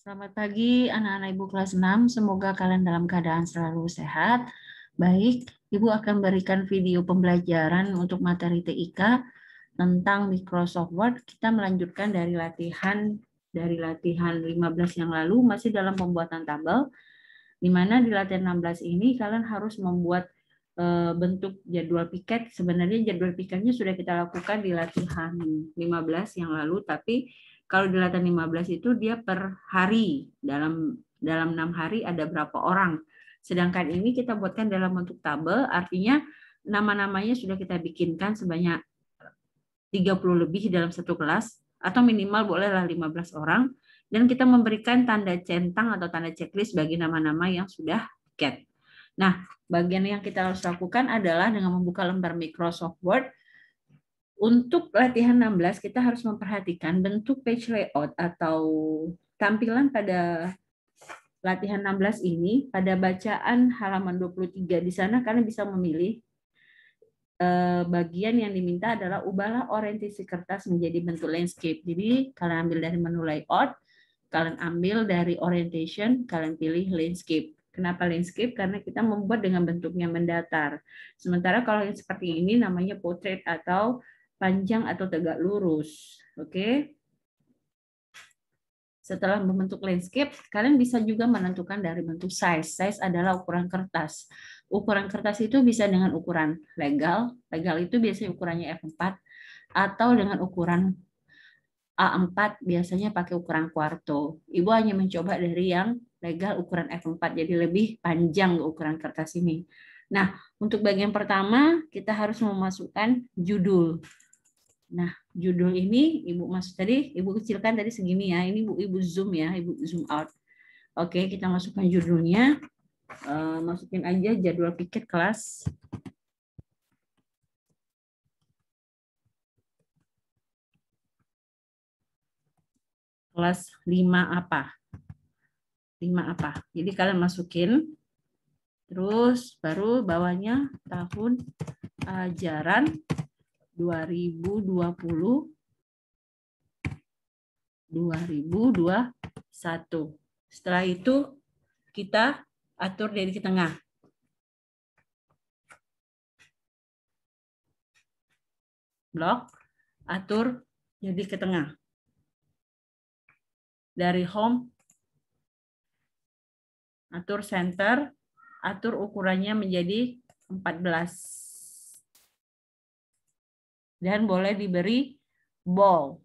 Selamat pagi anak-anak Ibu kelas 6. Semoga kalian dalam keadaan selalu sehat. Baik, Ibu akan berikan video pembelajaran untuk materi TIK tentang Microsoft Word. Kita melanjutkan dari latihan 15 yang lalu, masih dalam pembuatan tabel, di mana di latihan 16 ini kalian harus membuat bentuk jadwal piket. Sebenarnya jadwal piketnya sudah kita lakukan di latihan 15 yang lalu, tapi kalau di latihan 15 itu dia per hari, dalam 6 hari ada berapa orang. Sedangkan ini kita buatkan dalam bentuk tabel, artinya nama-namanya sudah kita bikinkan sebanyak 30 lebih dalam satu kelas, atau minimal bolehlah 15 orang, dan kita memberikan tanda centang atau tanda checklist bagi nama-nama yang sudah piket. Nah, bagian yang kita harus lakukan adalah dengan membuka lembar Microsoft Word. Untuk latihan 16, kita harus memperhatikan bentuk page layout atau tampilan pada latihan 16 ini. Pada bacaan halaman 23, di sana kalian bisa memilih bagian yang diminta adalah ubahlah orientasi kertas menjadi bentuk landscape. Jadi kalian ambil dari menu layout, kalian ambil dari orientation, kalian pilih landscape. Kenapa landscape? Karena kita membuat dengan bentuknya mendatar. Sementara kalau yang seperti ini namanya portrait atau panjang atau tegak lurus. Oke. Setelah membentuk landscape, kalian bisa juga menentukan dari bentuk size. Size adalah ukuran kertas. Ukuran kertas itu bisa dengan ukuran legal. Legal itu biasanya ukurannya F4 atau dengan ukuran A4, biasanya pakai ukuran kuarto. Ibu hanya mencoba dari yang legal ukuran F4, jadi lebih panjang ukuran kertas ini. Nah, untuk bagian pertama kita harus memasukkan judul. Nah, judul ini Ibu masuk tadi, Ibu kecilkan tadi segini ya. Ini Ibu zoom ya, Ibu zoom out. Oke, kita masukkan judulnya. Masukin aja jadwal piket kelas. Kelas 5 apa? 5 apa? Jadi kalian masukin, terus baru bawahnya tahun ajaran 2020 2021. Setelah itu kita atur dari ke tengah. Blok, atur jadi ke tengah. Dari home, atur center, atur ukurannya menjadi 14. Dan boleh diberi bold.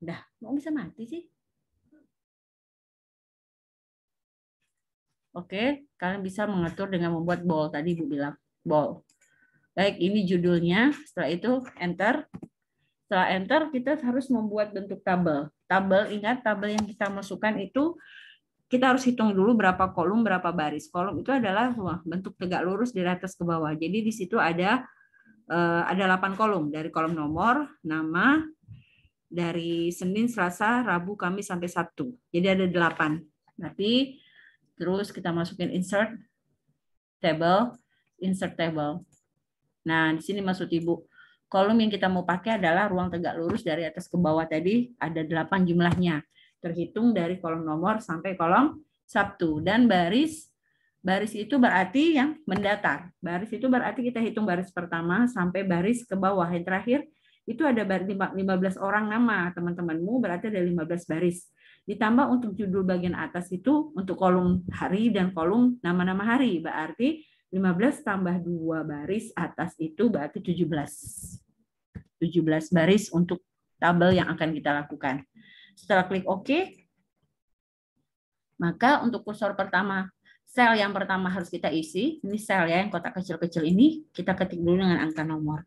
Udah, mau bisa mati sih? Oke, kalian bisa mengatur dengan membuat bold. Tadi Ibu bilang bold. Baik, ini judulnya. Setelah itu enter. Setelah enter, kita harus membuat bentuk tabel. Tabel, ingat tabel yang kita masukkan itu kita harus hitung dulu berapa kolom, berapa baris. Kolom itu adalah bentuk tegak lurus dari atas ke bawah. Jadi di situ ada 8 kolom. Dari kolom nomor, nama, dari Senin, Selasa, Rabu, Kamis sampai Sabtu. Jadi ada 8. Nanti terus kita masukin insert table. Nah, di sini maksud Ibu, kolom yang kita mau pakai adalah ruang tegak lurus dari atas ke bawah tadi, ada 8 jumlahnya. Terhitung dari kolom nomor sampai kolom Sabtu. Dan baris itu berarti yang mendatar. Baris itu berarti kita hitung baris pertama sampai baris ke bawah. Yang terakhir itu ada 15 orang nama teman-temanmu, berarti ada 15 baris. Ditambah untuk judul bagian atas itu untuk kolom hari dan kolom nama-nama hari, berarti 15 tambah 2 baris atas itu berarti 17. 17 baris untuk tabel yang akan kita lakukan. Setelah klik OK, maka untuk kursor pertama, sel yang pertama harus kita isi. Ini sel ya, yang kotak kecil-kecil ini, kita ketik dulu dengan angka nomor.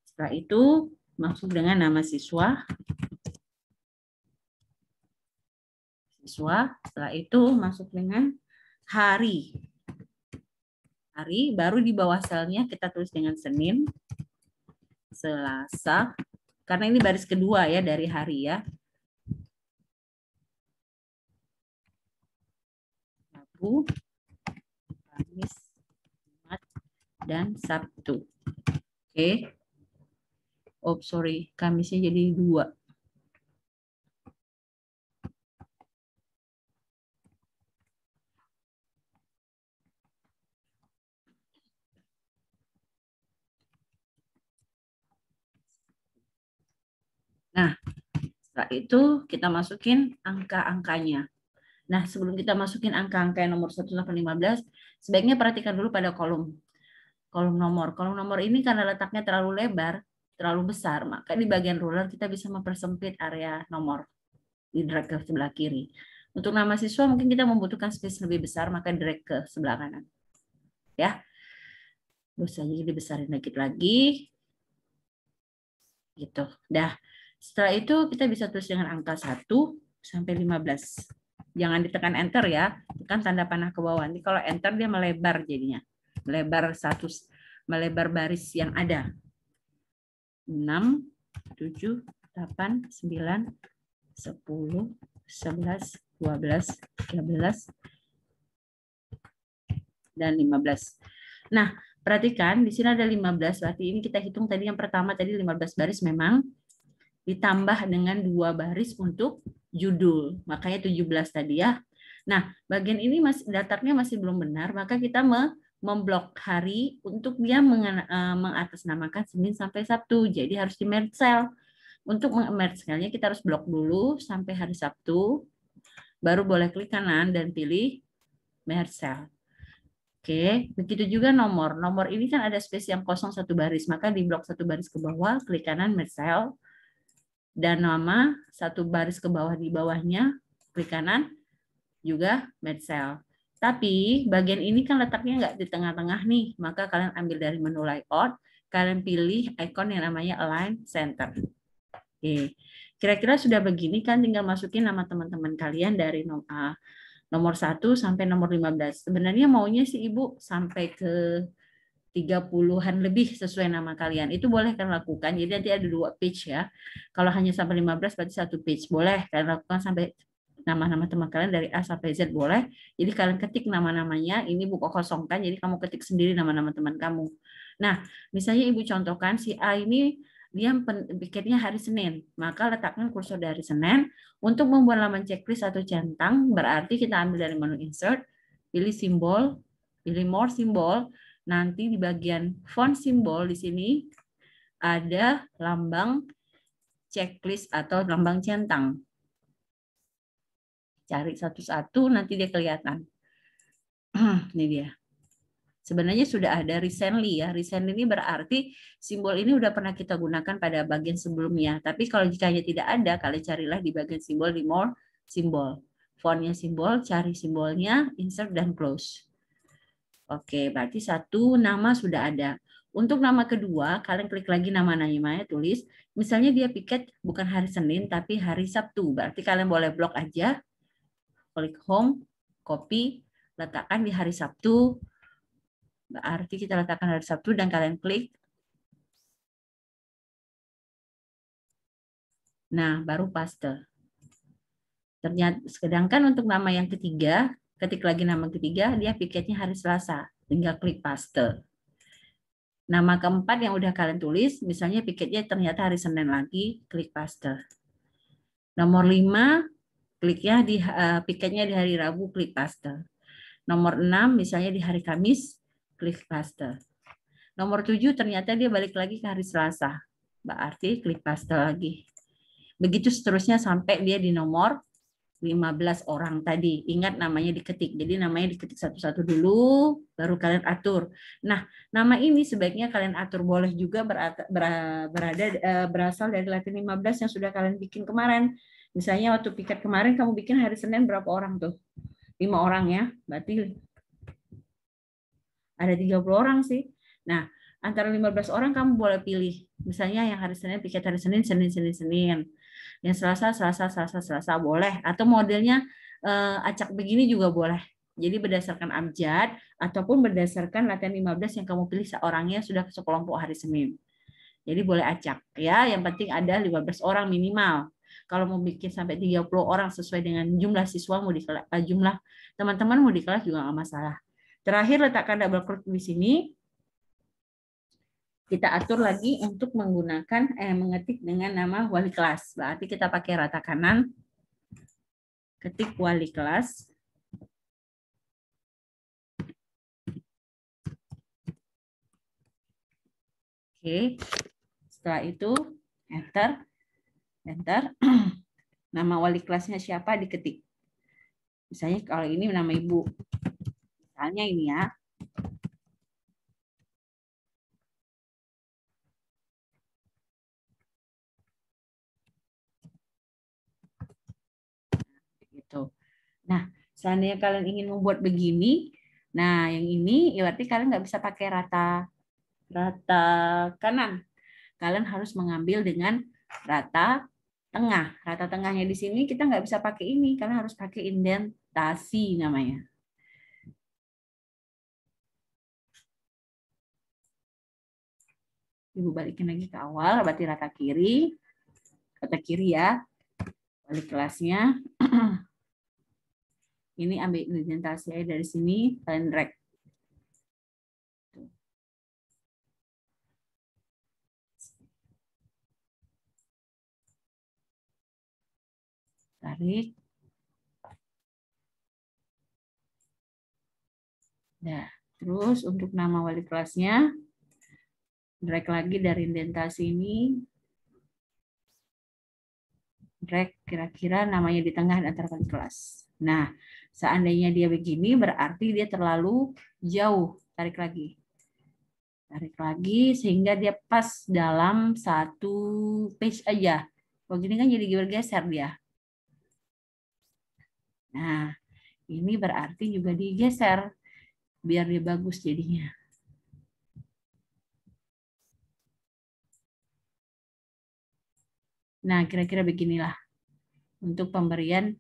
Setelah itu, masuk dengan nama siswa. Setelah itu masuk dengan hari. Hari, baru di bawah selnya kita tulis dengan Senin, Selasa, karena ini baris kedua ya dari hari ya. Rabu, Kamis, Jumat, dan Sabtu. Oke. Oh, sorry, Kamisnya jadi 2. Setelah itu kita masukin angka-angkanya. Nah, sebelum kita masukin angka-angka yang nomor 1 sampai 15, sebaiknya perhatikan dulu pada kolom nomor. Kolom nomor ini karena letaknya terlalu lebar, terlalu besar, maka di bagian ruler kita bisa mempersempit area nomor. Di drag ke sebelah kiri. Untuk nama siswa mungkin kita membutuhkan space lebih besar, maka drag ke sebelah kanan. Ya. Terus aja dibesarin dikit lagi. Gitu. Dah. Setelah itu kita bisa tulis dengan angka 1 sampai 15. Jangan ditekan enter ya, tekan tanda panah ke bawah. Nanti kalau enter dia melebar jadinya. Melebar baris yang ada. 6, 7, 8, 9, 10, 11, 12, 13, dan 15. Nah, perhatikan di sini ada 15, berarti ini kita hitung tadi yang pertama tadi 15 baris memang ditambah dengan 2 baris untuk judul. Makanya 17 tadi ya. Nah, bagian ini datarnya masih belum benar, maka kita memblok hari untuk dia mengatasnamakan Senin sampai Sabtu. Jadi harus di merge cell. Untuk merge cell-nya kita harus blok dulu sampai hari Sabtu. Baru boleh klik kanan dan pilih merge cell. Oke, begitu juga nomor. Nomor ini kan ada space yang kosong 1 baris, maka di blok 1 baris ke bawah, klik kanan merge cell. Dan nama 1 baris ke bawah di bawahnya, klik kanan, juga merge cell. Tapi bagian ini kan letaknya nggak di tengah-tengah nih, maka kalian ambil dari menu layout, kalian pilih icon yang namanya align center. Oke, kira-kira sudah begini kan, tinggal masukin nama teman-teman kalian dari nomor 1 sampai nomor 15. Sebenarnya maunya sih Ibu sampai ke 30-an lebih sesuai nama kalian. Itu boleh kalian lakukan. Jadi nanti ada 2 page ya. Kalau hanya sampai 15 berarti 1 page. Boleh kalian lakukan sampai nama-nama teman kalian dari A sampai Z boleh. Jadi kalian ketik nama-namanya, ini buku kosongkan, jadi kamu ketik sendiri nama-nama teman kamu. Nah, misalnya Ibu contohkan si A ini dia pikirnya hari Senin, maka letakkan kursor dari Senin. Untuk membuat laman checklist atau centang, berarti kita ambil dari menu insert, pilih simbol, pilih more simbol, nanti di bagian font simbol di sini ada lambang checklist atau lambang centang. Cari satu-satu, nanti dia kelihatan. Ini dia. Sebenarnya sudah ada recently ya. Recently ini berarti simbol ini udah pernah kita gunakan pada bagian sebelumnya. Tapi kalau jika tidak ada, kalian carilah di bagian simbol di more simbol. Fontnya simbol, cari simbolnya, insert dan close. Oke, berarti 1 nama sudah ada. Untuk nama kedua, kalian klik lagi nama-namanya, tulis. Misalnya dia piket bukan hari Senin, tapi hari Sabtu. Berarti kalian boleh blok aja. Klik home, copy, letakkan di hari Sabtu. Berarti kita letakkan hari Sabtu dan kalian klik. Nah, baru paste. Ternyata, sedangkan untuk nama yang ketiga, ketik lagi nama ketiga, dia piketnya hari Selasa. Tinggal klik paste. Nama keempat yang udah kalian tulis, misalnya piketnya ternyata hari Senin lagi, klik paste. Nomor 5, kliknya di piketnya di hari Rabu, klik paste. Nomor 6 misalnya di hari Kamis, klik paste. Nomor 7 ternyata dia balik lagi ke hari Selasa. Berarti klik paste lagi. Begitu seterusnya sampai dia di nomor 15 orang tadi. Ingat namanya diketik. Jadi namanya diketik satu-satu dulu, baru kalian atur. Nah, nama ini sebaiknya kalian atur. Boleh juga berasal dari Latin 15 yang sudah kalian bikin kemarin. Misalnya waktu piket kemarin kamu bikin hari Senin berapa orang tuh? 5 orang ya. Berarti ada 30 orang sih. Nah, antara 15 orang kamu boleh pilih. Misalnya yang hari Senin, piket hari Senin, Senin. Yang Selasa boleh. Atau modelnya acak begini juga boleh. Jadi berdasarkan abjad ataupun berdasarkan latihan 15 yang kamu pilih seorangnya sudah sekelompok hari Senin. Jadi boleh acak ya. Yang penting ada 15 orang minimal. Kalau mau bikin sampai 30 orang sesuai dengan jumlah siswa mau di kelas, jumlah teman-teman mau di kelas juga nggak masalah. Terakhir letakkan double click di sini. Kita atur lagi untuk menggunakan mengetik dengan nama wali kelas. Berarti kita pakai rata kanan. Ketik wali kelas. Oke. Setelah itu enter. Nama wali kelasnya siapa diketik. Misalnya kalau ini nama ibu. Misalnya ini ya. Gitu. Nah, seandainya kalian ingin membuat begini, nah yang ini berarti kalian nggak bisa pakai rata kanan. Kalian harus mengambil dengan rata tengah. Rata tengahnya di sini kita nggak bisa pakai ini, kalian harus pakai indentasi namanya. Ibu balikin lagi ke awal, berarti rata kiri ya, balik kelasnya. Ini ambil indentasi dari sini, kalian drag. Tarik. Nah, terus untuk nama wali kelasnya, drag lagi dari indentasi ini, drag kira-kira namanya di tengah antara wali kelas. Nah, seandainya dia begini, berarti dia terlalu jauh. Tarik lagi. Tarik lagi sehingga dia pas dalam satu page aja. Begini kan jadi bergeser dia. Nah, ini berarti juga digeser biar dia bagus jadinya. Nah, kira-kira beginilah untuk pemberian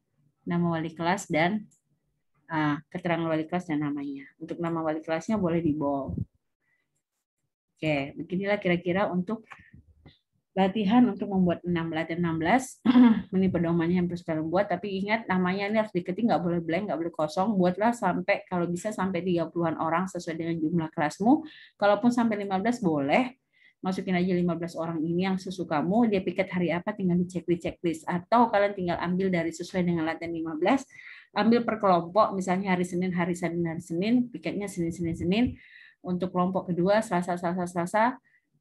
nama wali kelas dan keterangan wali kelas dan namanya. Untuk nama wali kelasnya boleh di bold. Oke, beginilah kira-kira untuk latihan untuk membuat latihan 16. Ini pedomannya yang harus kalian buat, tapi ingat namanya ini harus diketik, nggak boleh blank, nggak boleh kosong. Buatlah sampai, kalau bisa sampai 30-an orang sesuai dengan jumlah kelasmu. Kalaupun sampai 15 boleh, masukin aja 15 orang ini yang sesukamu, dia piket hari apa tinggal dicek di checklist. Atau kalian tinggal ambil dari sesuai dengan latihan 15, ambil per kelompok, misalnya hari Senin, piketnya Senin. Untuk kelompok kedua, Selasa,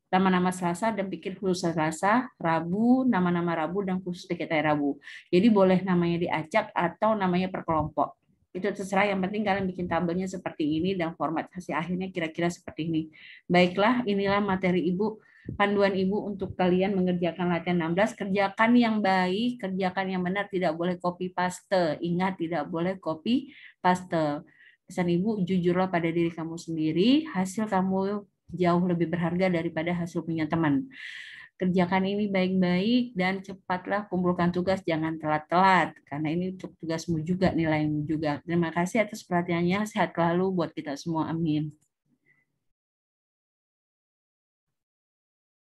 nama-nama Selasa dan pikir khusus Selasa, Rabu, nama-nama Rabu dan khusus piket hari Rabu. Jadi boleh namanya diacak atau namanya per kelompok. Itu terserah, yang penting kalian bikin tabelnya seperti ini dan format hasil akhirnya kira-kira seperti ini. Baiklah, inilah materi Ibu, panduan Ibu untuk kalian mengerjakan latihan 16. Kerjakan yang baik, kerjakan yang benar, tidak boleh copy paste. Ingat, tidak boleh copy paste. Pesan Ibu, jujurlah pada diri kamu sendiri, hasil kamu jauh lebih berharga daripada hasil punya teman. Kerjakan ini baik-baik dan cepatlah kumpulkan tugas, jangan telat-telat karena ini untuk tugasmu juga, nilaimu juga. Terima kasih atas perhatiannya, sehat selalu buat kita semua, amin.